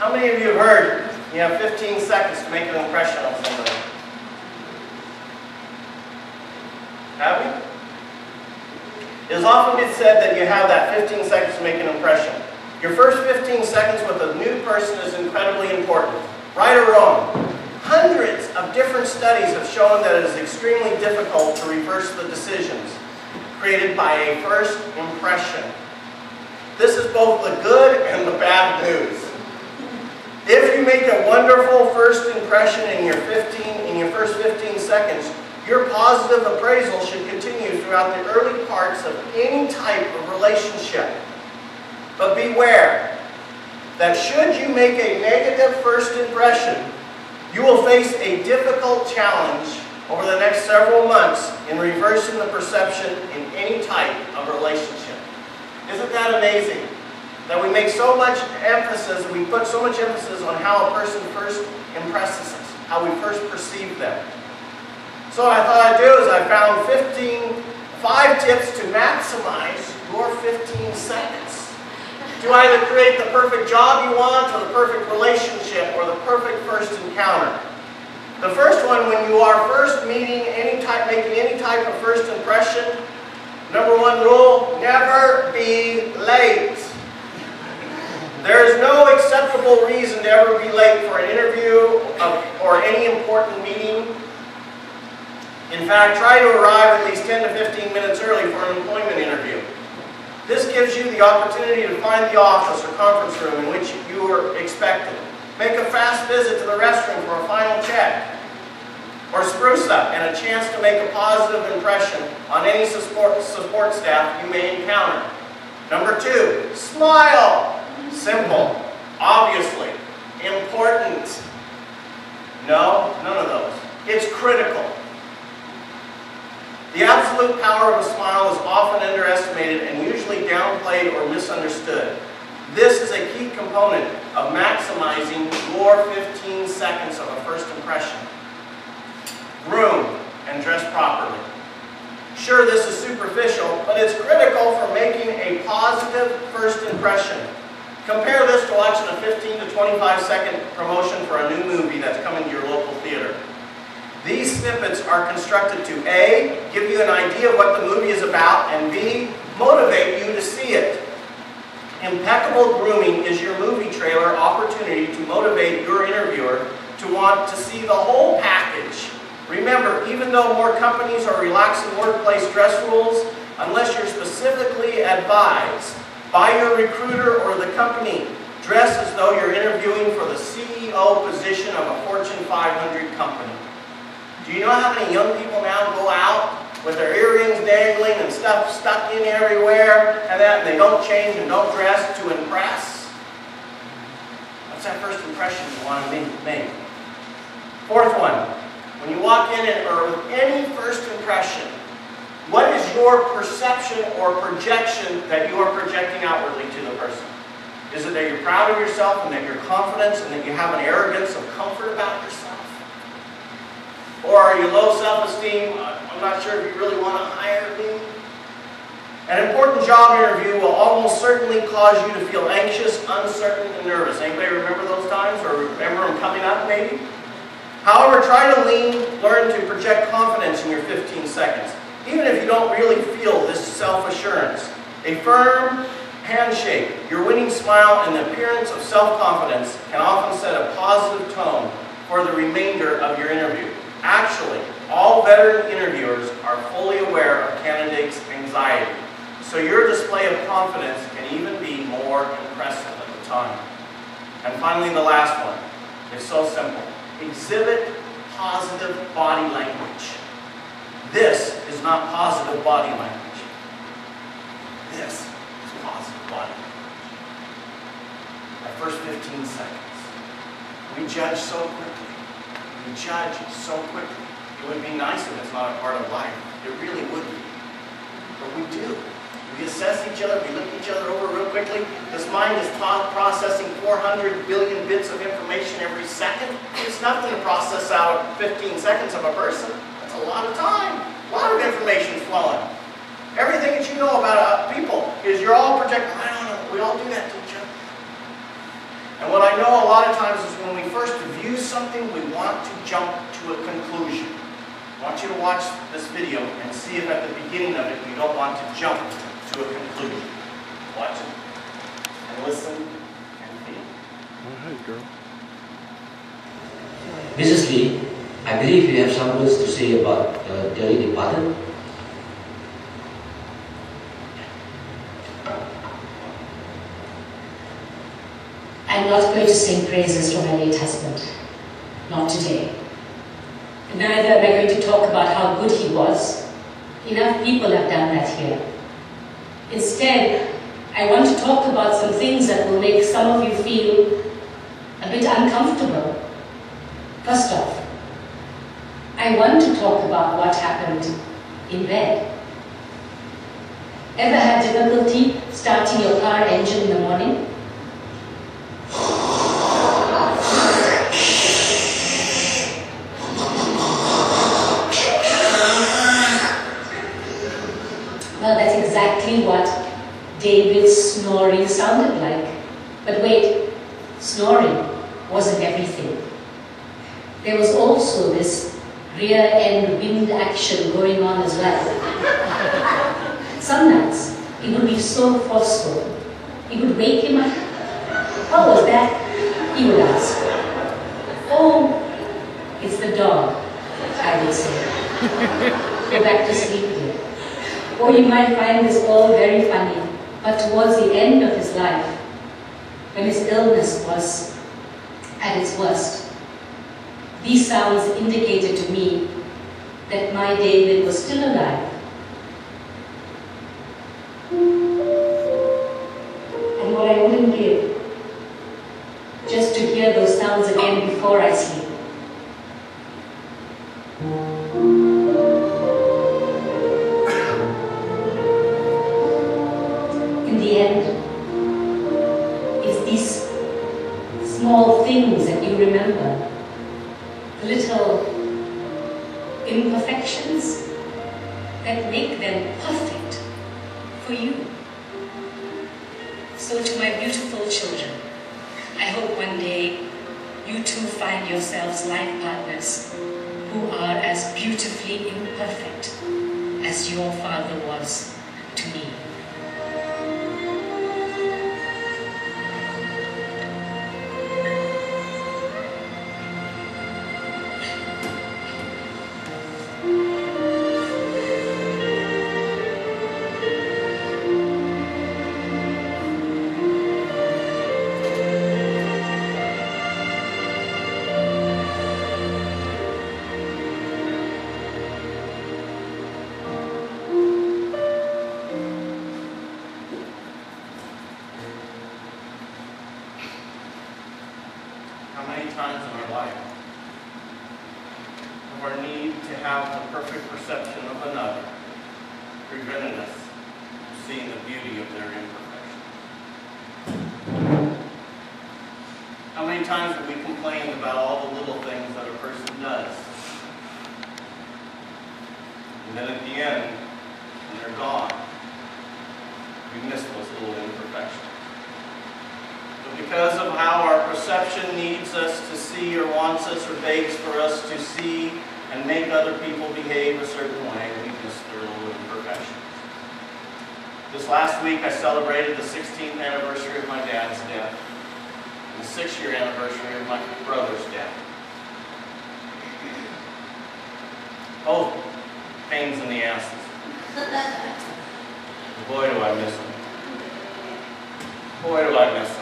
How many of you have heard you have 15 seconds to make an impression on somebody? Have you? It has often been said that you have that 15 seconds to make an impression. Your first 15 seconds with a new person is incredibly important. Right or wrong? Hundreds of different studies have shown that it is extremely difficult to reverse the decisions created by a first impression. This is both the good and the bad news. If you make a wonderful first impression in your first 15 seconds, your positive appraisal should continue throughout the early parts of any type of relationship. But beware that should you make a negative first impression, you will face a difficult challenge over the next several months in reversing the perception in any type of relationship. Isn't that amazing? That we make so much emphasis, we put so much emphasis on how a person first impresses us, how we first perceive them. So what I thought I'd do is I found 5 tips to maximize your 15 seconds. To either create the perfect job you want, or the perfect relationship, or the perfect first encounter. The first one, when you are first making any type of first impression, number 1 rule, never be late. There is no acceptable reason to ever be late for an interview or any important meeting. In fact, try to arrive at least 10 to 15 minutes early for an employment interview. This gives you the opportunity to find the office or conference room in which you are expected. Make a fast visit to the restroom for a final check, or spruce up and a chance to make a positive impression on any support staff you may encounter. Number 2, smile. Simple, obviously, important. No, none of those. It's critical. The absolute power of a smile is often underestimated and usually downplayed or misunderstood. This is a key component of maximizing your 15 seconds of a first impression. Groom and dress properly. Sure, this is superficial, but it's critical for making a positive first impression. Compare this to watching a 15 to 25 second promotion for a new movie that's coming to your local theater. These snippets are constructed to A, give you an idea of what the movie is about, and B, motivate you to see it. Impeccable grooming is your movie trailer opportunity to motivate your interviewer to want to see the whole package. Remember, even though more companies are relaxing workplace dress rules, unless you're specifically advised by your recruiter or the company, dress as though you're interviewing for the CEO position of a Fortune 500 company. Do you know how many young people now go out with their earrings dangling and stuff stuck in everywhere and that, and they don't change and don't dress to impress? What's that first impression you want to make? 4th one, when you walk in or with any first impression, what is your perception or projection that you are projecting outwardly to the person? Is it that you're proud of yourself and that you're confident and that you have an arrogance of comfort about yourself? Or are you low self-esteem? I'm not sure if you really want to hire me. An important job interview will almost certainly cause you to feel anxious, uncertain, and nervous. Anybody remember those times, or remember them coming up maybe? However, try to learn to project confidence in your 15 seconds, even if you don't really feel this self-assurance. A firm handshake, your winning smile, and the appearance of self-confidence can often set a positive tone for the remainder of your interview. Actually, all veteran interviewers are fully aware of candidates' anxiety, so your display of confidence can even be more impressive at the time. And finally, the last one is so simple. Exhibit positive body language. This is not positive body language. This is positive body language. Our first 15 seconds. We judge so quickly. We judge so quickly. It would be nice if it's not a part of life. It really would be. But we do. We assess each other. We look each other over real quickly. This mind is processing 400 billion bits of information every second. It's nothing to process out 15 seconds of a person. That's a lot of time. A lot of information flowing. Everything that you know about people is you're all projecting. I don't know. We all do that to each other. And what I I know a lot of times is when we first view something, we want to jump to a conclusion. I want you to watch this video and see if at the beginning of it you don't want to jump to a conclusion. Watch it and listen and feel. Go ahead, girl. Mrs. Lee, I believe you have some words to say about the dearly departed. I'm not going to sing praises for my late husband. Not today. Neither am I going to talk about how good he was. Enough people have done that here. Instead, I want to talk about some things that will make some of you feel a bit uncomfortable. First off, I want to talk about what happened in bed. Ever had difficulty starting your car engine in the morning? Well, that's exactly what David's snoring sounded like. But wait, snoring wasn't everything. There was also this rear-end wind action going on as well. Some nights, it would be so forceful, it would wake him up. What was that? He would ask. Oh, it's the dog, I would say. Go back to sleep here. Or you might find this all very funny, but towards the end of his life, when his illness was at its worst, these sounds indicated to me that my David was still alive. And what I wouldn't give, just to hear those sounds again before I sleep. In the end, it's these small things that you remember, the little imperfections that make them perfect for you. So to my beautiful children, I hope one day you too find yourselves life partners who are as beautifully imperfect as your father was to me. How many times in our life have our need to have the perfect perception of another prevented us from seeing the beauty of their imperfection? How many times have we complained about all the little things that a person does? And then at the end, when they're gone, we miss those little imperfections. Because of how our perception needs us to see or wants us or begs for us to see and make other people behave a certain way, we miss their little imperfections. This last week I celebrated the 16th anniversary of my dad's death and the 6-year anniversary of my brother's death. Both pains in the asses. Boy, do I miss them. Boy, do I miss them.